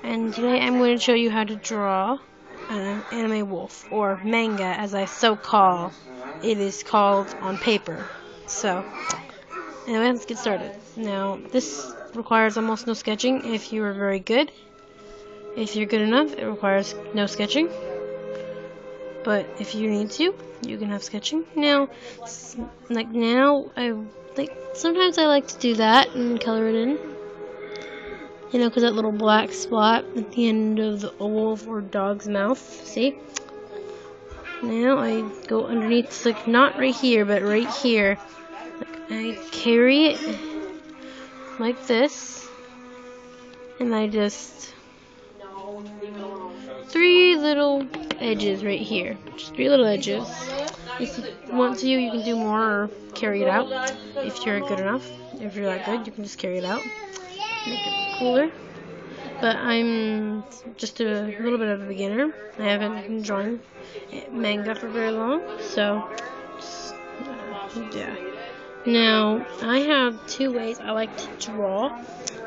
and today I'm going to show you how to draw an anime wolf, or manga as I so call it is called on paper. So, anyway, let's get started. Now, this requires almost no sketching if you are very good. If you're good enough, it requires no sketching. But if you need to, you can have sketching. Now, sometimes I like to do that and color it in. You know, because that little black spot at the end of the wolf or dog's mouth, see? Now I go underneath, it's like not right here, but right here. I carry it like this, and I just, 3 little edges right here. Just 3 little edges. If you want to, you can do more or carry it out. If you're good enough. If you're that good, you can just carry it out. Make it cooler. But I'm just a little bit of a beginner. I haven't been drawing manga for very long, so yeah. Now I have 2 ways I like to draw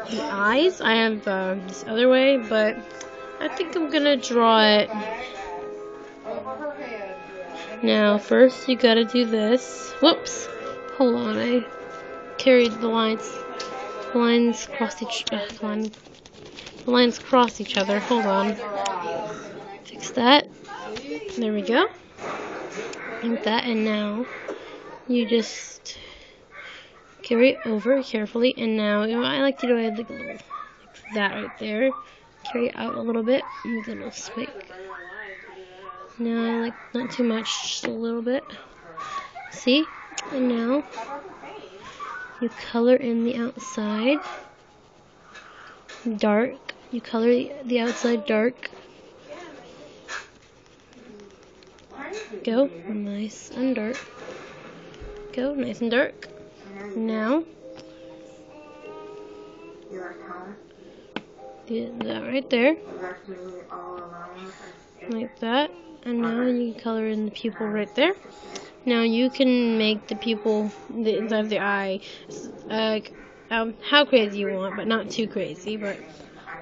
the eyes. I have this other way, but I think I'm gonna draw it. Now first you gotta do this. Whoops! Hold on, I carried the lines. The lines cross each other. Hold on. Fix that. There we go. Like that, and now you just carry it over carefully, and now I like to do it like a little, like that right there. Carry it out a little bit, make a little spike. Now, like not too much, just a little bit. See? And now you color in the outside dark. You color the outside dark. Go nice and dark. Go nice and dark. Now, that right there, like that. And now you color in the pupil right there. Now you can make the pupil, the inside of the eye, how crazy you want, but not too crazy. But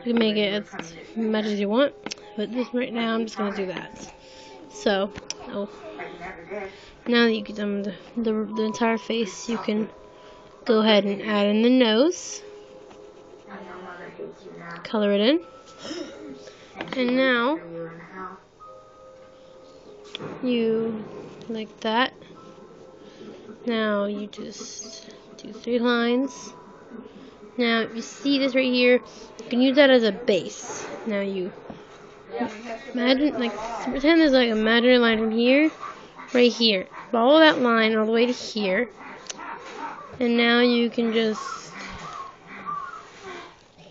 you can make it as much as you want. But this right now, I'm just gonna do that. So, now that you get done the entire face, you can go ahead and add in the nose. Color it in. And now, you, like that. Now you just do 3 lines. Now, if you see this right here, you can use that as a base. Now you imagine, pretend there's like a imaginary line from here, right here. Follow that line all the way to here. And now you can just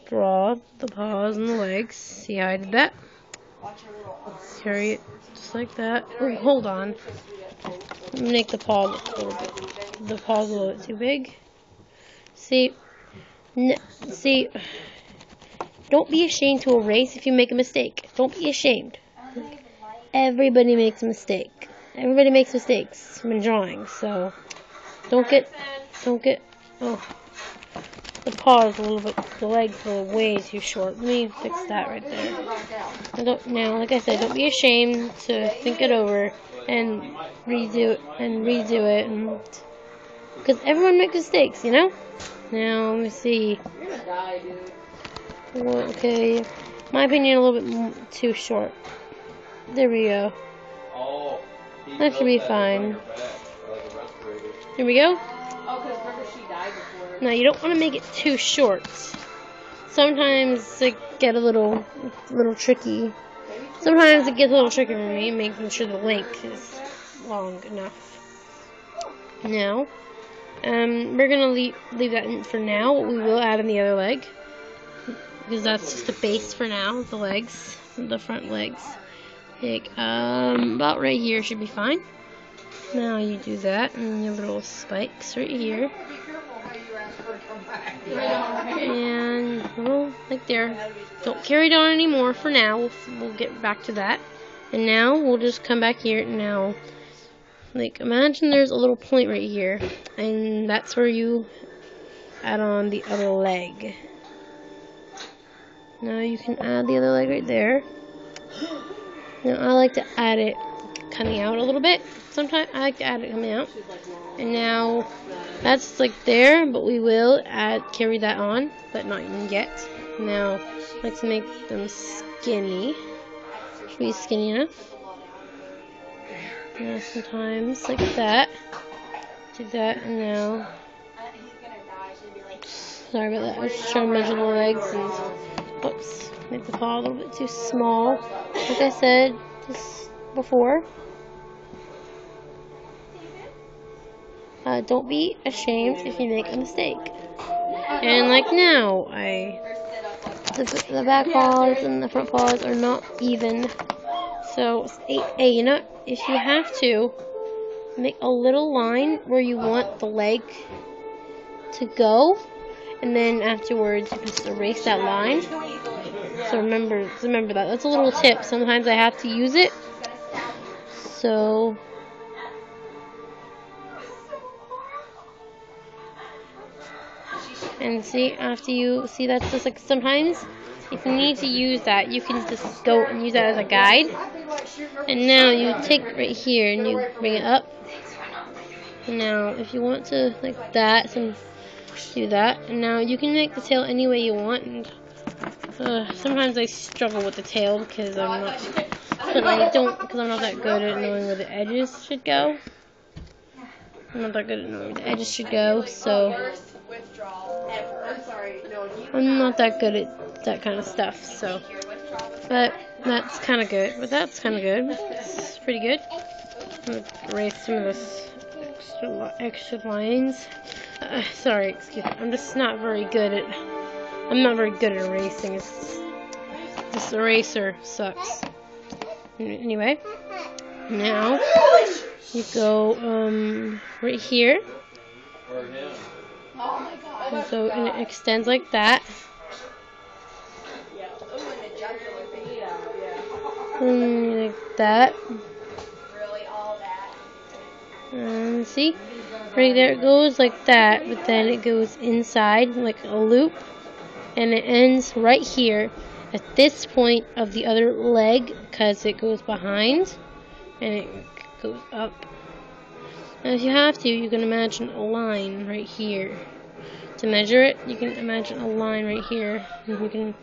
draw the paws and the legs. See how I did that? Carry it just like that. Oh, hold on. Make the paw look a little bit. The paw's a little bit too big. See? See? Don't be ashamed to erase if you make a mistake. Don't be ashamed. Everybody makes a mistake. Everybody makes mistakes when drawing, so don't get, oh, the paw is a little bit, the legs are way too short. Let me fix that right there. Now, like I said, don't be ashamed to think it over and redo it, because everyone makes mistakes, you know? Now, let me see. Okay, my opinion, a little bit too short. There we go. That should be fine. There we go. Now, you don't want to make it too short. Sometimes it get a little tricky. Sometimes it gets a little tricky for me, making sure the length is long enough. Now, we're gonna leave that in for now. We will add in the other leg, because that's just the base for now. The legs, the front legs. Like, about right here should be fine. Now you do that, and your little spikes right here. And, well, like there. Don't carry it on anymore for now. We'll get back to that. And now we'll just come back here. Now, like, imagine there's a little point right here. And that's where you add on the other leg. Now you can add the other leg right there. Now I like to add it coming out a little bit. Sometimes I like to add it coming out. And now that's like there, but we will carry that on, but not even yet. Now I like to make them skinny. Should be skinny enough. Now sometimes like that. Do that, and now. Sorry about that. I was just trying to measure the legs and oops, make the paw a little bit too small. Like I said just before. Don't be ashamed if you make a mistake. And like now, the back paws and the front paws are not even. So, hey, you know, if you have to, make a little line where you want the leg to go, and then afterwards you just erase that line. So remember that. That's a little tip. Sometimes I have to use it. So. And see, after you see, that's just like sometimes if you need to use that, you can just go and use that as a guide. And now you take right here and you bring it up. And now if you want to like that, do that. And now you can make the tail any way you want. And sometimes I struggle with the tail because I'm not that good at knowing where the edges should go. I'm not that good at knowing where the edges should go, so I'm not that good at that kind of stuff. So, but that's kind of good. It's pretty good. I'm gonna erase some of this extra lines. Sorry, excuse me. I'm not very good at erasing. This eraser sucks. Anyway, now you go right here. And so and it extends like that. And like that. And see? Right there it goes like that, but then it goes inside like a loop. And it ends right here at this point of the other leg because it goes behind and it goes up. Now if you have to, you can imagine a line right here. To measure it, you can imagine a line right here. And you can,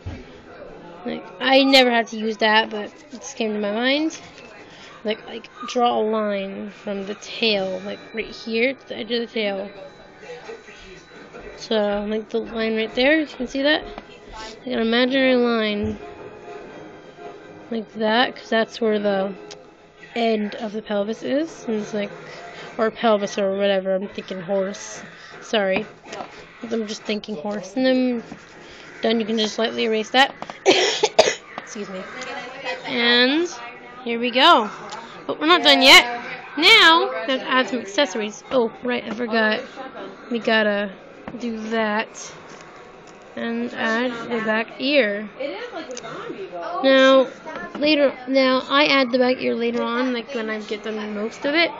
like, I never had to use that, but it just came to my mind. Like draw a line from the tail, like right here to the edge of the tail. So, like the line right there, you can see that? Like an imaginary line. Like that, because that's where the end of the pelvis is. And it's like, or pelvis or whatever, I'm thinking horse. Sorry. I'm just thinking horse. And then done, you can just lightly erase that. Excuse me. And here we go. But we're not done yet. Now, let's add some accessories. Oh, right, I forgot. We gotta do that. And add the back ear. Now, I add the back ear later on, like when I get done most of it.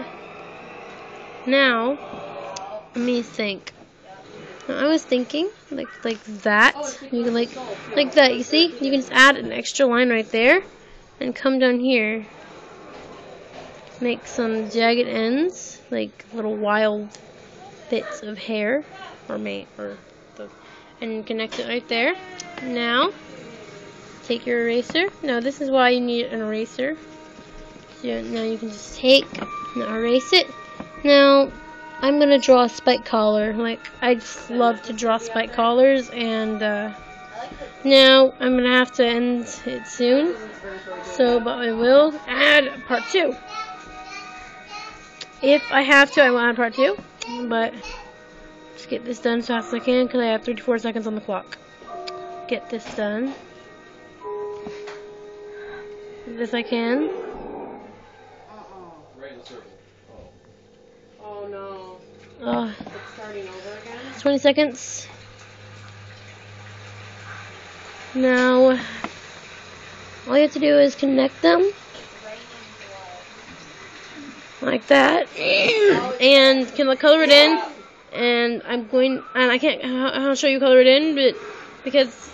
Now, let me think. I was thinking like that. You can like that. You see? You can just add an extra line right there, and come down here. Make some jagged ends, like little wild bits of hair, and connect it right there. Now, take your eraser. Now this is why you need an eraser. So now you can just erase it. Now, I'm going to draw a spike collar. Like, I just love to draw spike collars, and now I'm going to have to end it soon. So, but I will add part 2. If I have to, I will add part 2. But, just get this done as fast as I can, because I have 34 seconds on the clock. Get this done. This I can. Oh no. It's starting over again? 20 seconds. Now, all you have to do is connect them. Like that. And can color it in. And I can't, I'll show you color it in, but because